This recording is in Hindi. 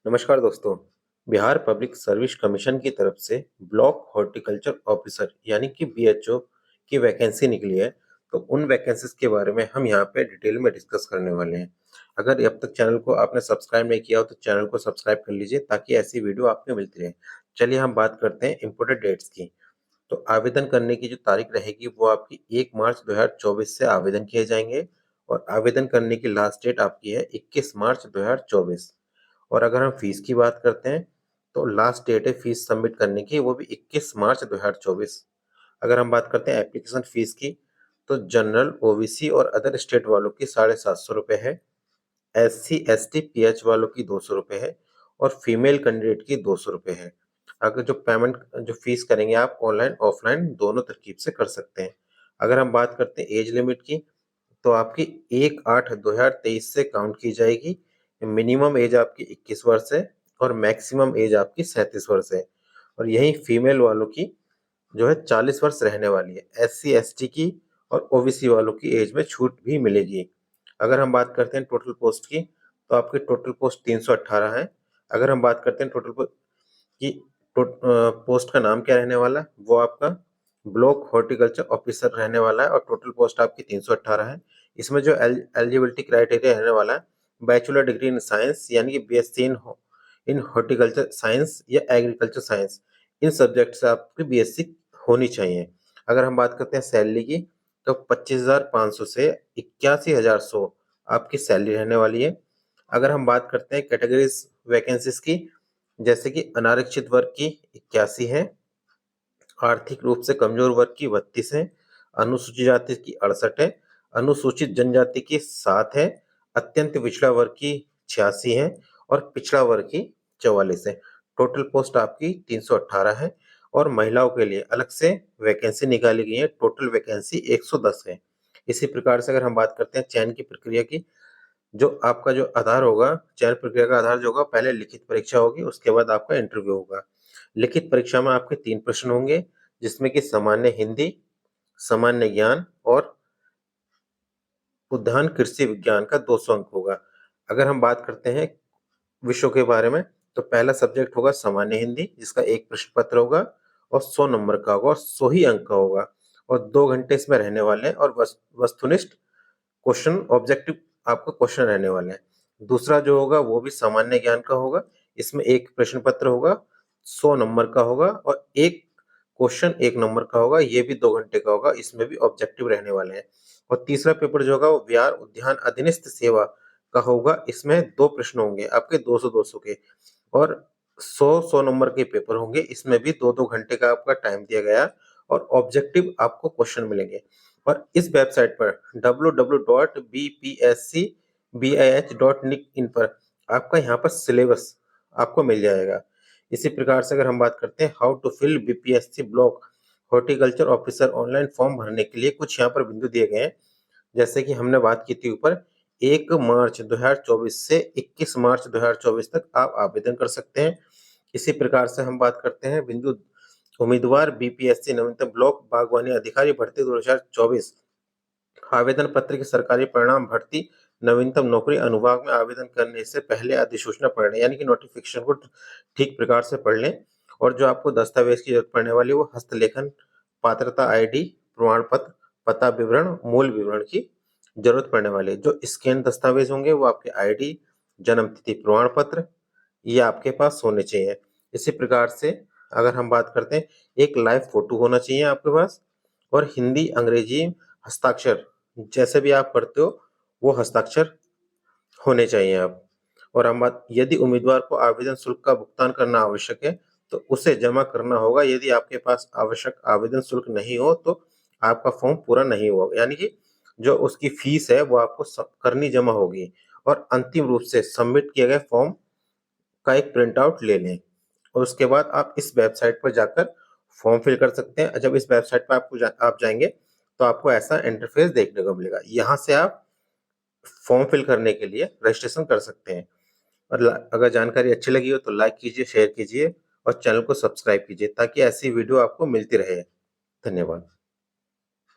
नमस्कार दोस्तों। बिहार पब्लिक सर्विस कमीशन की तरफ से ब्लॉक हॉर्टिकल्चर ऑफिसर यानी कि बीएचओ की वैकेंसी निकली है। तो उन वैकेंसीज के बारे में हम यहाँ पे डिटेल में डिस्कस करने वाले हैं। अगर अब तक चैनल को आपने सब्सक्राइब नहीं किया हो तो चैनल को सब्सक्राइब कर लीजिए ताकि ऐसी वीडियो आपको मिलती रहे। चलिए हम बात करते हैं इम्पोर्टेंट डेट्स की। तो आवेदन करने की जो तारीख रहेगी वो आपकी 1 मार्च 2024 से आवेदन किए जाएंगे और आवेदन करने की लास्ट डेट आपकी है 21 मार्च 2024। और अगर हम फीस की बात करते हैं तो लास्ट डेट है फीस सबमिट करने की, वो भी 21 मार्च 2024। अगर हम बात करते हैं एप्लीकेशन फीस की तो जनरल, ओबीसी और अदर स्टेट वालों की 750 रुपये है, एससी एसटी पीएच वालों की 200 रुपये है और फीमेल कैंडिडेट की 200 रुपये है। अगर जो फीस करेंगे आप ऑनलाइन ऑफलाइन दोनों तरकीब से कर सकते हैं। अगर हम बात करते हैं एज लिमिट की तो आपकी 1/8/2023 से काउंट की जाएगी। मिनिमम एज आपकी 21 वर्ष है और मैक्सिमम एज आपकी 37 वर्ष है। और यही फीमेल वालों की जो है 40 वर्ष रहने वाली है। एससी एसटी की और ओबीसी वालों की एज में छूट भी मिलेगी। अगर हम बात करते हैं टोटल पोस्ट की तो आपकी टोटल पोस्ट 318 है। अगर हम बात करते हैं टोटल पोस्ट की पोस्ट का नाम क्या रहने वाला है, वो आपका ब्लॉक हॉर्टिकल्चर ऑफिसर रहने वाला है और टोटल पोस्ट आपकी 318 है। इसमें जो एलिजिबिलिटी क्राइटेरिया रहने वाला है, बैचलर डिग्री इन साइंस यानी कि बीएससी इन हॉर्टिकल्चर साइंस या एग्रीकल्चर साइंस, इन सब्जेक्ट से आपकी बीएससी होनी चाहिए। अगर हम बात करते हैं सैलरी की तो 25,500 से 81,100 आपकी सैलरी रहने वाली है। अगर हम बात करते हैं कैटेगरीज वैकेंसीज की, जैसे कि अनारक्षित वर्ग की 81 है, आर्थिक रूप से कमजोर वर्ग की 32 है, अनुसूचित जाति की 68 है, अनुसूचित जनजाति की 7 है, अत्यंत पिछड़ा वर्ग की 86 है और पिछड़ा वर्ग की 44 है। टोटल पोस्ट आपकी 318 है और महिलाओं के लिए अलग से वैकेंसी निकाली गई है। टोटल वैकेंसी 110 है। इसी प्रकार से अगर हम बात करते हैं चयन की प्रक्रिया की, जो आपका जो आधार होगा, चयन प्रक्रिया का आधार जो होगा, पहले लिखित परीक्षा होगी, उसके बाद आपका इंटरव्यू होगा। लिखित परीक्षा में आपके 3 प्रश्न होंगे, जिसमें कि सामान्य हिंदी, सामान्य ज्ञान और उद्यान कृषि विज्ञान का 200 अंक होगा। अगर हम बात करते हैं विषयों के बारे में तो पहला सब्जेक्ट होगा सामान्य हिंदी, जिसका एक प्रश्न पत्र होगा और 100 नंबर का होगा और 100 ही अंक का होगा और 2 घंटे इसमें रहने वाले हैं और वस्तुनिष्ठ क्वेश्चन ऑब्जेक्टिव आपका क्वेश्चन रहने वाला है। दूसरा जो होगा वो भी सामान्य ज्ञान का होगा। इसमें एक प्रश्न पत्र होगा, 100 नंबर का होगा और एक क्वेश्चन 1 नंबर का होगा, ये भी 2 घंटे का होगा, इसमें भी ऑब्जेक्टिव रहने वाले हैं। और तीसरा पेपर जो होगा वो बिहार उद्यान अधीनस्थ सेवा का होगा। इसमें 2 प्रश्न होंगे आपके 200-200 के और 100-100 नंबर के पेपर होंगे। इसमें भी 2-2 घंटे का आपका टाइम दिया गया है और ऑब्जेक्टिव आपको क्वेश्चन मिलेंगे। और इस वेबसाइट पर www.bpscbih.nic.in पर आपका यहाँ पर सिलेबस आपको मिल जाएगा। इसी प्रकार से अगर हम बात करते हैं how to fill BPSC block horticulture officer online form भरने के लिए कुछ यहाँ पर बिंदु दिए गए हैं। जैसे कि हमने बात की थी ऊपर, 1 मार्च 2024 से 21 मार्च 2024 तक आप आवेदन कर सकते हैं। इसी प्रकार से हम बात करते हैं बिंदु उम्मीदवार बीपीएससी नवीनतम ब्लॉक बागवानी अधिकारी भर्ती 2024, आवेदन पत्र की सरकारी परिणाम भर्ती नवीनतम नौकरी अनुभाग में आवेदन करने से पहले अधिसूचना पढ़ लें, यानी कि नोटिफिकेशन को ठीक प्रकार से पढ़ लें। और जो आपको दस्तावेज की जरूरत पड़ने वाली है वो हस्तलेखन, पात्रता आईडी, प्रमाण पत्र, पता विवरण, मूल विवरण की जरूरत पड़ने वाली है। जो स्कैन दस्तावेज होंगे वो आपके आईडी, जन्म तिथि प्रमाण पत्र, ये आपके पास होने चाहिए। इसी प्रकार से अगर हम बात करते हैं, एक लाइव फोटो होना चाहिए आपके पास और हिंदी अंग्रेजी हस्ताक्षर जैसे भी आप पढ़ते हो वो हस्ताक्षर होने चाहिए आप। और हम बात, यदि उम्मीदवार को आवेदन शुल्क का भुगतान करना आवश्यक है तो उसे जमा करना होगा। यदि आपके पास आवश्यक आवेदन शुल्क नहीं हो तो आपका फॉर्म पूरा नहीं होगा, यानी कि जो उसकी फीस है वो आपको करनी जमा होगी। और अंतिम रूप से सबमिट किए गए फॉर्म का एक प्रिंट आउट ले लें और उसके बाद आप इस वेबसाइट पर जाकर फॉर्म फिल कर सकते हैं। जब इस वेबसाइट पर आप जाएंगे तो आपको ऐसा इंटरफेस देखने को मिलेगा। यहाँ से आप फॉर्म फिल करने के लिए रजिस्ट्रेशन कर सकते हैं। और अगर जानकारी अच्छी लगी हो तो लाइक कीजिए, शेयर कीजिए और चैनल को सब्सक्राइब कीजिए ताकि ऐसी वीडियो आपको मिलती रहे। धन्यवाद।